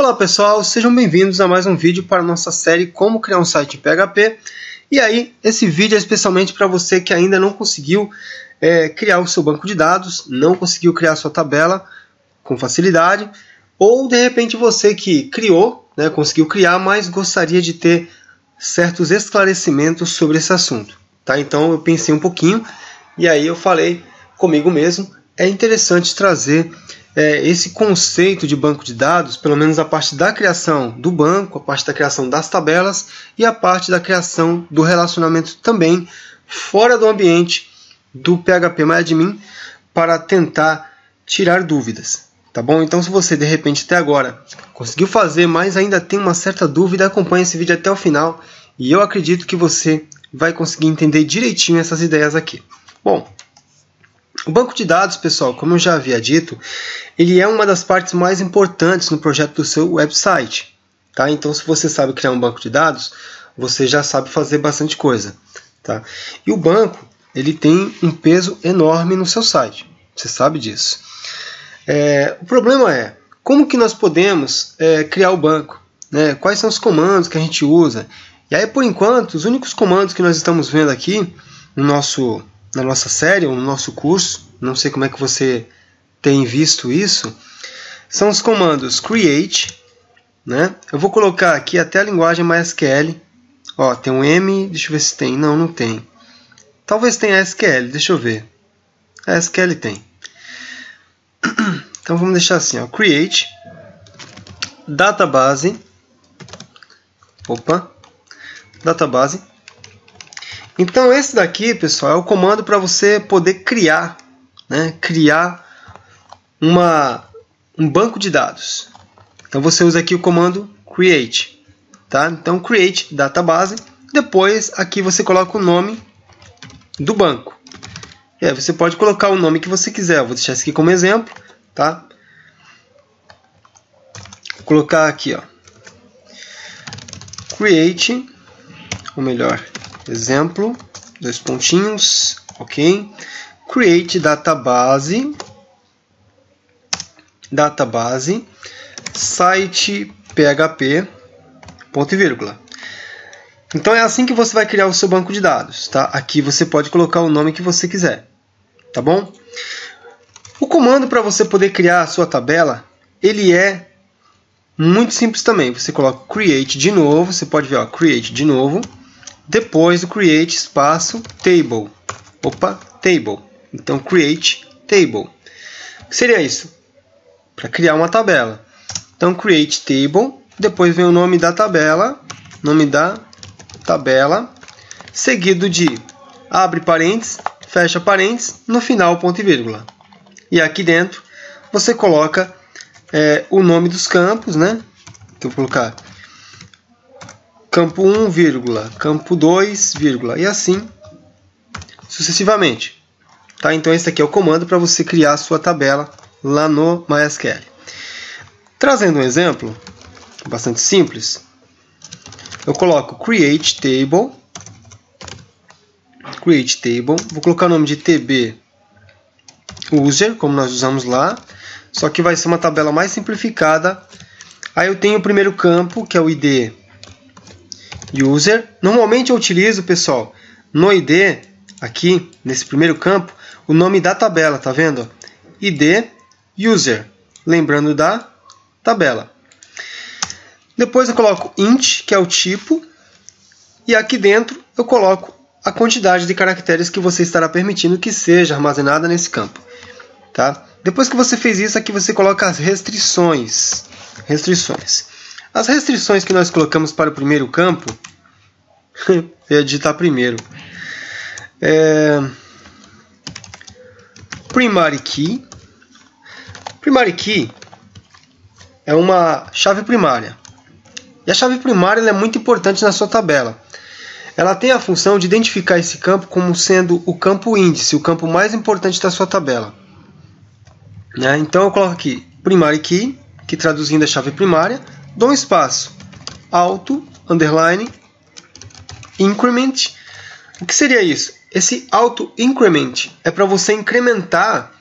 Olá pessoal, sejam bem-vindos a mais um vídeo para a nossa série Como Criar um Site em PHP. E aí, esse vídeo é especialmente para você que ainda não conseguiu criar o seu banco de dados, não conseguiu criar a sua tabela com facilidade, ou de repente você que criou, conseguiu criar, mas gostaria de ter certos esclarecimentos sobre esse assunto. Tá? Então eu pensei um pouquinho e aí eu falei comigo mesmo, é interessante trazer esse conceito de banco de dados, pelo menos a parte da criação do banco, a parte da criação das tabelas e a parte da criação do relacionamento também fora do ambiente do PHPMyAdmin para tentar tirar dúvidas. Tá bom? Então se você de repente até agora conseguiu fazer, mas ainda tem uma certa dúvida, acompanhe esse vídeo até o final e eu acredito que você vai conseguir entender direitinho essas ideias aqui. Bom, o banco de dados, pessoal, como eu já havia dito, ele é uma das partes mais importantes no projeto do seu website. Tá? Então, se você sabe criar um banco de dados, você já sabe fazer bastante coisa. Tá? E o banco ele tem um peso enorme no seu site. Você sabe disso. O problema é, como que nós podemos criar o banco? Né? Quais são os comandos que a gente usa? E aí, por enquanto, os únicos comandos que nós estamos vendo aqui na nossa série, ou no nosso curso, não sei como é que você tem visto isso, são os comandos create, né? Eu vou colocar aqui até a linguagem MySQL. Ó, tem um M, deixa eu ver se tem. Não, não tem. Talvez tenha SQL, deixa eu ver. A SQL tem. Então vamos deixar assim, ó, create database. Database. Então esse daqui, pessoal, é o comando para você poder criar, criar um banco de dados. Então você usa aqui o comando create, tá? Então create database. Depois aqui você coloca o nome do banco. E aí você pode colocar o nome que você quiser. Eu vou deixar isso aqui como exemplo, tá? Vou colocar aqui, ó, create, ou melhor, exemplo, 2 pontinhos, ok? Create database site PHP, ponto e vírgula. Então é assim que você vai criar o seu banco de dados, tá? Aqui você pode colocar o nome que você quiser, tá bom? O comando para você poder criar a sua tabela, ele é muito simples também. Você coloca create de novo, você pode ver, ó, create de novo. Depois do create espaço table. Table. Então create table. O que seria isso? Para criar uma tabela. Então create table, depois vem o nome da tabela, seguido de abre parênteses, fecha parênteses, no final ponto e vírgula. E aqui dentro você coloca o nome dos campos, né? Então vou colocar campo 1, vírgula, campo 2, vírgula, e assim sucessivamente. Tá? Então esse aqui é o comando para você criar a sua tabela lá no MySQL. Trazendo um exemplo bastante simples, eu coloco create table, vou colocar o nome de TB user, como nós usamos lá, só que vai ser uma tabela mais simplificada. Aí eu tenho o primeiro campo, que é o ID user. Normalmente eu utilizo, pessoal, no ID, aqui, nesse primeiro campo, o nome da tabela, tá vendo? ID user, lembrando da tabela. Depois eu coloco int, que é o tipo, e aqui dentro eu coloco a quantidade de caracteres que você estará permitindo que seja armazenada nesse campo. Tá? Depois que você fez isso, aqui você coloca as restrições. As restrições que nós colocamos para o primeiro campo, eu ia digitar primeiro, primary key. Primary key é uma chave primária. E a chave primária ela é muito importante na sua tabela. Ela tem a função de identificar esse campo como sendo o campo índice, o campo mais importante da sua tabela. Então eu coloco aqui primary key, que traduzindo é chave primária, dou um espaço, auto, underline, increment. O que seria isso? Esse auto increment é para você incrementar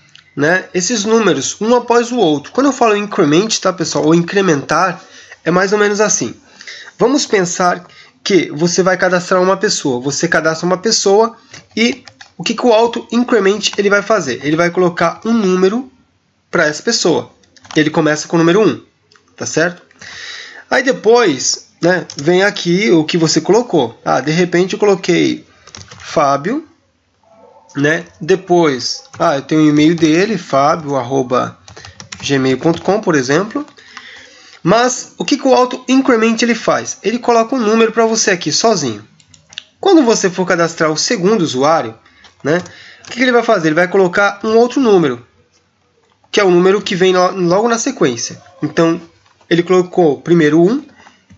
né, esses números um após o outro. Quando eu falo increment, tá, pessoal, ou incrementar, é mais ou menos assim. Vamos pensar que você vai cadastrar uma pessoa. Você cadastra uma pessoa e o que o auto increment ele vai fazer? Ele vai colocar um número para essa pessoa. Ele começa com o número 1, tá certo? Aí depois, né, vem aqui o que você colocou. De repente eu coloquei Fábio, né? Depois, eu tenho o e-mail dele, fabio@gmail.com, por exemplo. Mas o que o auto increment ele faz? Ele coloca um número para você aqui sozinho. Quando você for cadastrar o segundo usuário, né, o que ele vai fazer? Ele vai colocar um outro número, que é o número que vem logo na sequência. Então, ele colocou primeiro 1,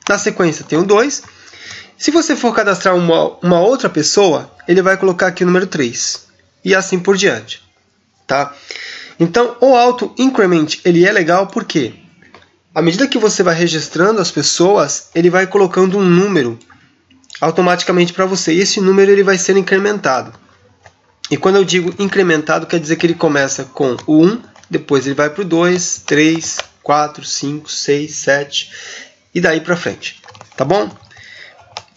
na sequência tem o 2. Se você for cadastrar uma outra pessoa, ele vai colocar aqui o número 3. E assim por diante. Tá? Então, o auto increment ele é legal porque à medida que você vai registrando as pessoas, ele vai colocando um número automaticamente para você. E esse número ele vai ser incrementado. E quando eu digo incrementado, quer dizer que ele começa com o 1, depois ele vai para o 2, 3, 4, 5, 6, 7 e daí para frente. Tá bom?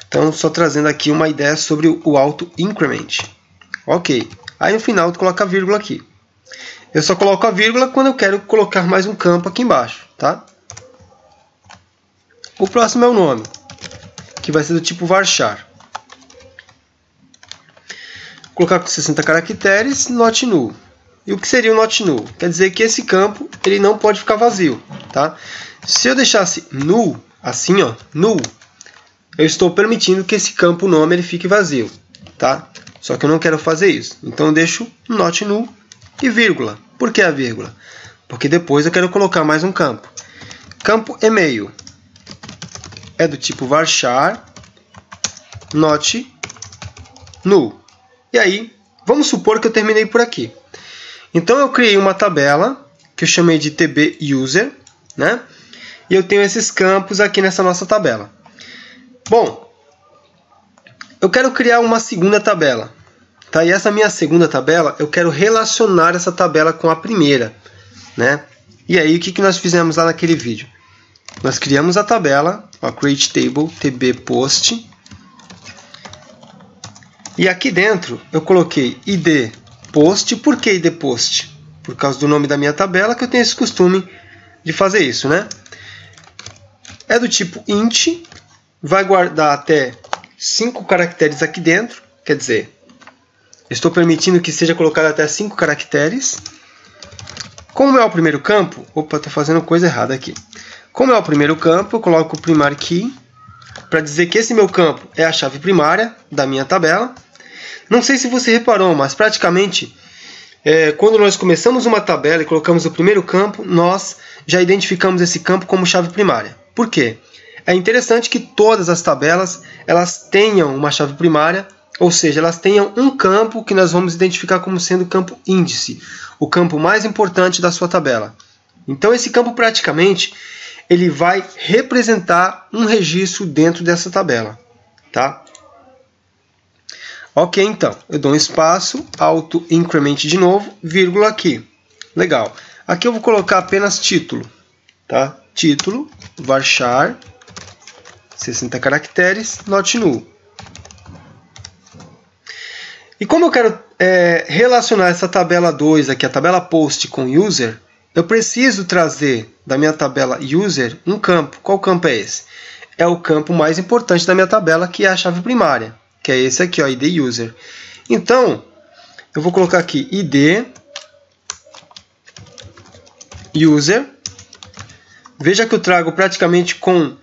Então, só trazendo aqui uma ideia sobre o auto increment. Ok. Aí no final tu coloca a vírgula aqui. Eu só coloco a vírgula quando eu quero colocar mais um campo aqui embaixo. Tá? O próximo é o nome, que vai ser do tipo varchar. Vou colocar com 60 caracteres, not null. E o que seria o not null? Quer dizer que esse campo ele não pode ficar vazio. Tá? Se eu deixasse null, assim, ó, null, eu estou permitindo que esse campo nome ele fique vazio. Tá? Só que eu não quero fazer isso. Então eu deixo not null e vírgula. Por que a vírgula? Porque depois eu quero colocar mais um campo. Campo e-mail é do tipo varchar not null. E aí, vamos supor que eu terminei por aqui. Então eu criei uma tabela que eu chamei de tb user, né? E eu tenho esses campos aqui nessa nossa tabela. Bom, eu quero criar uma segunda tabela. Tá? E essa minha segunda tabela, eu quero relacionar essa tabela com a primeira, né? E aí, o que nós fizemos lá naquele vídeo? Nós criamos a tabela, create table, tb post. E aqui dentro eu coloquei id post. Por que id post? Por causa do nome da minha tabela, que eu tenho esse costume de fazer isso, né? É do tipo int, vai guardar até 5 caracteres aqui dentro, quer dizer, estou permitindo que seja colocado até 5 caracteres. Como é o primeiro campo, opa, estou fazendo coisa errada aqui. Como é o primeiro campo, eu coloco o primary key para dizer que esse meu campo é a chave primária da minha tabela. Não sei se você reparou, mas praticamente quando nós começamos uma tabela e colocamos o primeiro campo, nós já identificamos esse campo como chave primária. Por quê? É interessante que todas as tabelas elas tenham uma chave primária, ou seja, elas tenham um campo que nós vamos identificar como sendo o campo índice, o campo mais importante da sua tabela. Então esse campo praticamente ele vai representar um registro dentro dessa tabela, tá? Ok, então, eu dou um espaço, auto increment de novo, vírgula aqui. Legal. Aqui eu vou colocar apenas título, tá? Título, varchar, 60 caracteres, not null. E como eu quero relacionar essa tabela 2 aqui, a tabela post com user, eu preciso trazer da minha tabela user um campo. Qual campo é esse? É o campo mais importante da minha tabela, que é a chave primária, que é esse aqui, ó, id user. Então, eu vou colocar aqui id user. Veja que eu trago praticamente com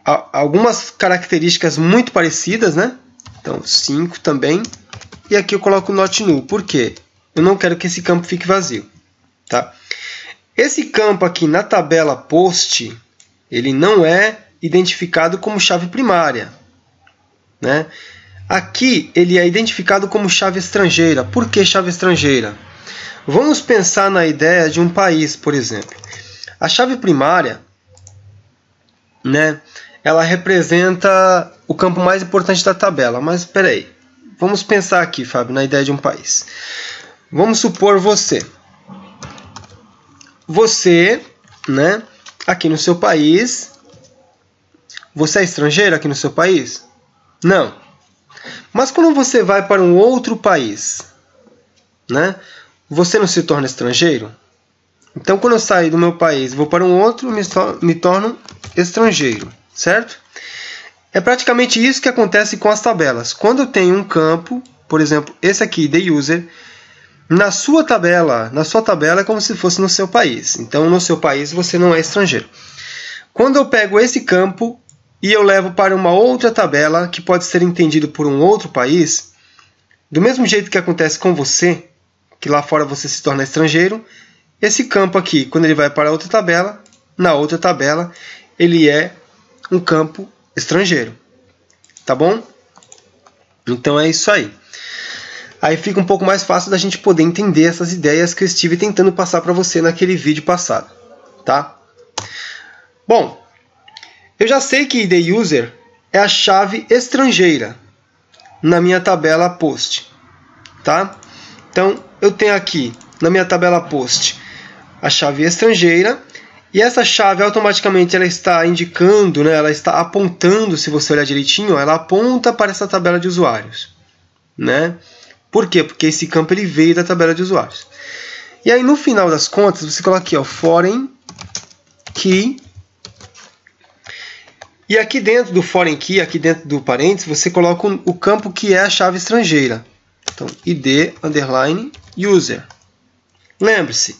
algumas características muito parecidas, né? Então, 5 também. E aqui eu coloco not null. Por quê? Eu não quero que esse campo fique vazio. Tá? Esse campo aqui na tabela post, ele não é identificado como chave primária, né? Aqui ele é identificado como chave estrangeira. Por que chave estrangeira? Vamos pensar na ideia de um país, por exemplo. A chave primária, né, ela representa o campo mais importante da tabela. Mas espera aí. Vamos pensar aqui, Fábio, na ideia de um país. Vamos supor você. você, né, aqui no seu país, você é estrangeiro aqui no seu país? Não. Mas quando você vai para um outro país, né, você não se torna estrangeiro? Então, quando eu saio do meu país e vou para um outro, me torno estrangeiro, certo? É praticamente isso que acontece com as tabelas. Quando eu tenho um campo, por exemplo, esse aqui, the user, na sua tabela é como se fosse no seu país. Então, no seu país você não é estrangeiro. Quando eu pego esse campo e eu levo para uma outra tabela, que pode ser entendido por um outro país, do mesmo jeito que acontece com você, que lá fora você se torna estrangeiro, esse campo aqui, quando ele vai para outra tabela, na outra tabela, ele é um campo estrangeiro. Tá bom? Então é isso aí. Aí fica um pouco mais fácil da gente poder entender essas ideias que eu estive tentando passar para você naquele vídeo passado. Tá? Bom, eu já sei que the user é a chave estrangeira na minha tabela post. Tá? Então, eu tenho aqui na minha tabela post a chave estrangeira, e essa chave automaticamente ela está indicando, né, ela está apontando, se você olhar direitinho, ela aponta para essa tabela de usuários. Né? Por quê? Porque esse campo ele veio da tabela de usuários. E aí no final das contas, você coloca aqui, ó, foreign key, e aqui dentro do foreign key, aqui dentro do parênteses, você coloca o campo que é a chave estrangeira. Então, id underline user. Lembre-se,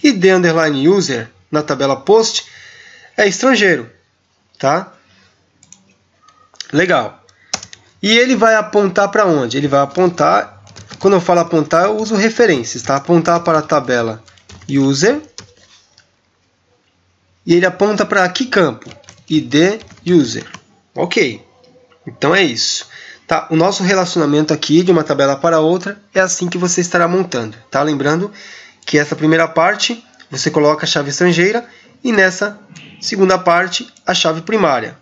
id underline user na tabela post é estrangeiro, tá? Legal. E ele vai apontar para onde? Ele vai apontar, quando eu falo apontar, eu uso referências, tá? Apontar para a tabela user. E ele aponta para que campo? id user. Ok. Então é isso. Tá? O nosso relacionamento aqui de uma tabela para outra é assim que você estará montando. Tá? Lembrando que essa primeira parte você coloca a chave estrangeira e nessa segunda parte a chave primária.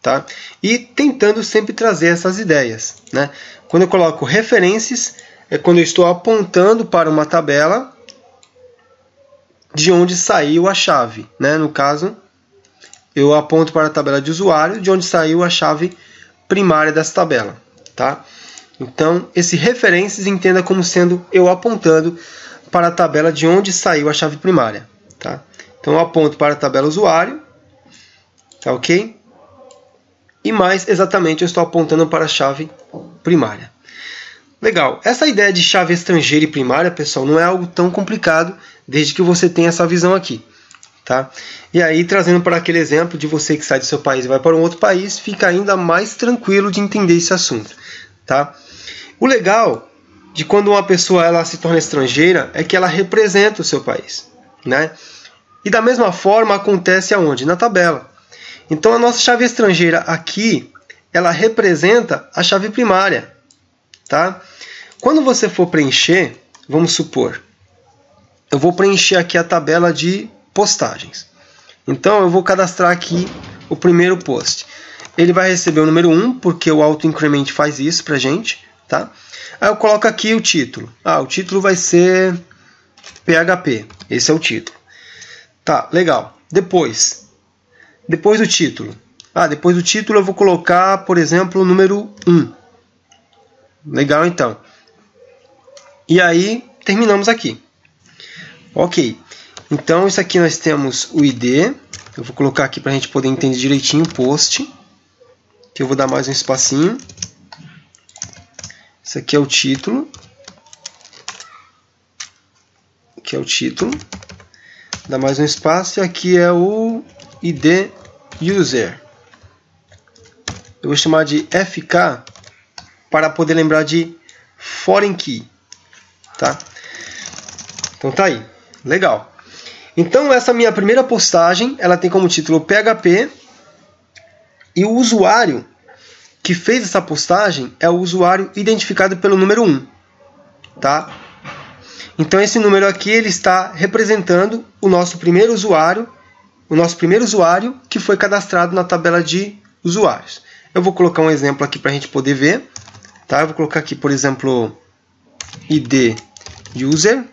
Tá? E tentando sempre trazer essas ideias. Né? Quando eu coloco referências, é quando eu estou apontando para uma tabela de onde saiu a chave. Né? No caso, eu aponto para a tabela de usuário, de onde saiu a chave primária dessa tabela. Tá? Então, esse referências entenda como sendo eu apontando para a tabela de onde saiu a chave primária. Tá? Então, eu aponto para a tabela usuário. Tá ok? E mais exatamente, eu estou apontando para a chave primária. Legal. Essa ideia de chave estrangeira e primária, pessoal, não é algo tão complicado, desde que você tenha essa visão aqui. Tá? E aí, trazendo para aquele exemplo de você que sai do seu país e vai para um outro país, fica ainda mais tranquilo de entender esse assunto. Tá? O legal de quando uma pessoa ela se torna estrangeira é que ela representa o seu país. Né? E da mesma forma acontece aonde? Na tabela. Então a nossa chave estrangeira aqui, ela representa a chave primária. Tá? Quando você for preencher, vamos supor, eu vou preencher aqui a tabela de postagens. Então eu vou cadastrar aqui o primeiro post. Ele vai receber o número 1, porque o auto-increment faz isso pra gente. Tá? Aí eu coloco aqui o título. O título vai ser PHP. Esse é o título. Tá, legal. Depois do título. Depois do título eu vou colocar, por exemplo, o número 1. Legal, então. E aí, terminamos aqui. Ok. Então, isso aqui nós temos o ID. Eu vou colocar aqui para a gente poder entender direitinho o post. Que eu vou dar mais um espacinho. Isso aqui é o título. Aqui é o título. Dá mais um espaço. E aqui é o ID user. Eu vou chamar de FK para poder lembrar de foreign key. Tá? Então tá aí. Legal. Então essa minha primeira postagem, ela tem como título PHP. E o usuário que fez essa postagem é o usuário identificado pelo número 1. Tá? Então esse número aqui ele está representando o nosso primeiro usuário que foi cadastrado na tabela de usuários. Eu vou colocar um exemplo aqui para a gente poder ver. Tá? Eu vou colocar aqui, por exemplo, ID user,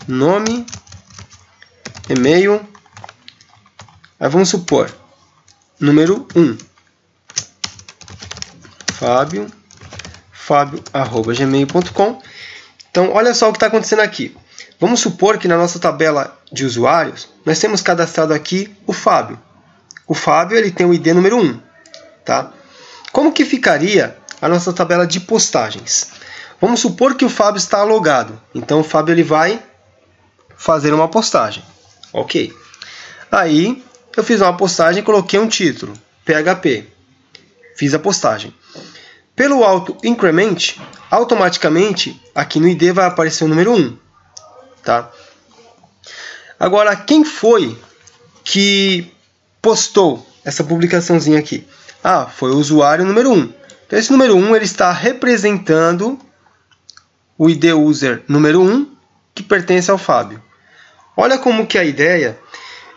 nome e-mail. Aí vamos supor, número 1, fabio@gmail.com. Então, olha só o que está acontecendo aqui. Vamos supor que na nossa tabela de usuários, nós temos cadastrado aqui o Fábio. O Fábio ele tem o ID número 1. Tá? Como que ficaria a nossa tabela de postagens? Vamos supor que o Fábio está logado. Então, o Fábio ele vai fazer uma postagem. Ok. Aí, eu fiz uma postagem e coloquei um título, PHP. Fiz a postagem. Pelo auto increment, automaticamente, aqui no ID vai aparecer o número 1. Tá? Agora, quem foi que postou essa publicaçãozinha aqui? Ah, foi o usuário número 1. Então, esse número 1 ele está representando o ID user número 1, que pertence ao Fábio. Olha como que a ideia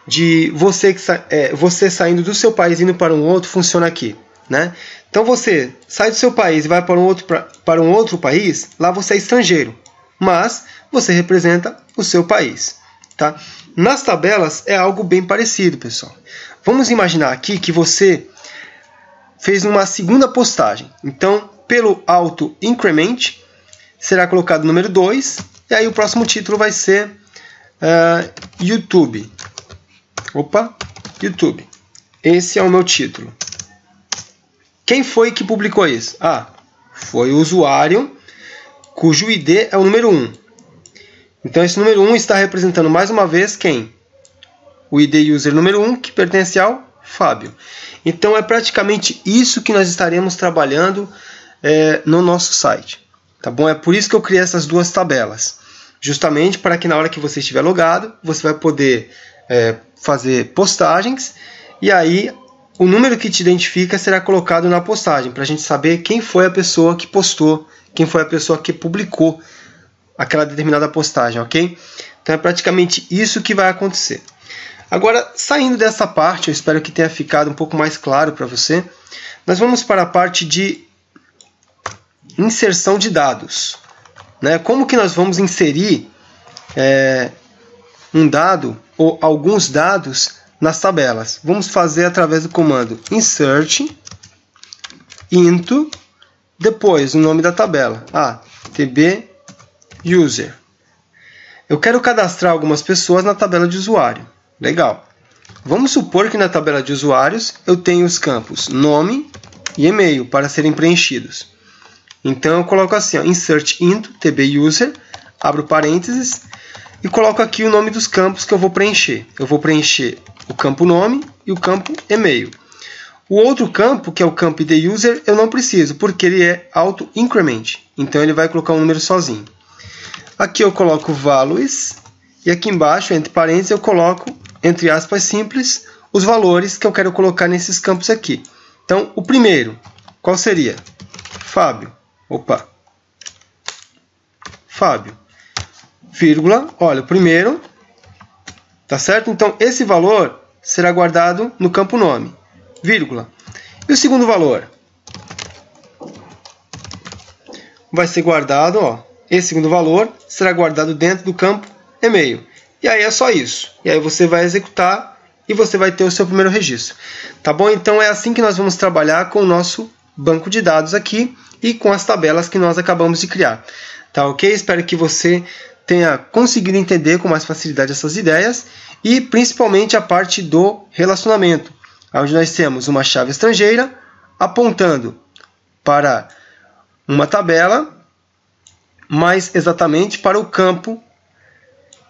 de você saindo do seu país e indo para um outro funciona aqui. Né? Então você sai do seu país e vai para um outro país, lá você é estrangeiro, mas você representa o seu país. Tá? Nas tabelas é algo bem parecido, pessoal. Vamos imaginar aqui que você fez uma segunda postagem. Então, pelo auto increment, será colocado o número 2, e aí o próximo título vai ser YouTube. YouTube. Esse é o meu título. Quem foi que publicou isso? Ah, foi o usuário cujo ID é o número 1. Então, esse número 1 está representando mais uma vez quem? O ID user número 1, que pertence ao Fábio. Então, é praticamente isso que nós estaremos trabalhando no nosso site. Tá bom? É por isso que eu criei essas duas tabelas. Justamente para que na hora que você estiver logado, você vai poder fazer postagens e aí o número que te identifica será colocado na postagem, para a gente saber quem foi a pessoa que postou, quem foi a pessoa que publicou aquela determinada postagem, ok? Então é praticamente isso que vai acontecer. Agora, saindo dessa parte, eu espero que tenha ficado um pouco mais claro para você, nós vamos para a parte de inserção de dados. Né? Como que nós vamos inserir um dado ou alguns dados nas tabelas? Vamos fazer através do comando insert into, depois o nome da tabela, tb user. Eu quero cadastrar algumas pessoas na tabela de usuário. Legal. Vamos supor que na tabela de usuários eu tenho os campos nome e e-mail para serem preenchidos. Então eu coloco assim, insert into tb user, abro parênteses e coloco aqui o nome dos campos que eu vou preencher. Eu vou preencher o campo nome e o campo e-mail. O outro campo, que é o campo id user, eu não preciso, porque ele é auto increment. Então ele vai colocar um número sozinho. Aqui eu coloco values e aqui embaixo, entre parênteses, eu coloco, entre aspas simples, os valores que eu quero colocar nesses campos aqui. Então, o primeiro, qual seria? Fábio. Fábio. Vírgula. Olha, o primeiro. Tá certo? Então, esse valor será guardado no campo nome. Vírgula. E o segundo valor? Vai ser guardado, esse segundo valor será guardado dentro do campo e-mail. E aí é só isso. E aí você vai executar e você vai ter o seu primeiro registro. Tá bom? Então é assim que nós vamos trabalhar com o nosso banco de dados aqui e com as tabelas que nós acabamos de criar. Tá ok? Espero que você tenha conseguido entender com mais facilidade essas ideias e principalmente a parte do relacionamento, onde nós temos uma chave estrangeira apontando para uma tabela, mais exatamente para o campo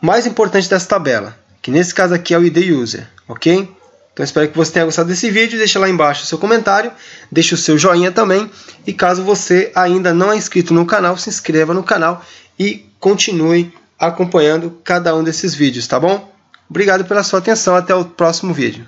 mais importante dessa tabela, que nesse caso aqui é o ID User, ok? Então espero que você tenha gostado desse vídeo, deixa lá embaixo o seu comentário, deixa o seu joinha também, e caso você ainda não é inscrito no canal, se inscreva no canal e continue acompanhando cada um desses vídeos, tá bom? Obrigado pela sua atenção, até o próximo vídeo.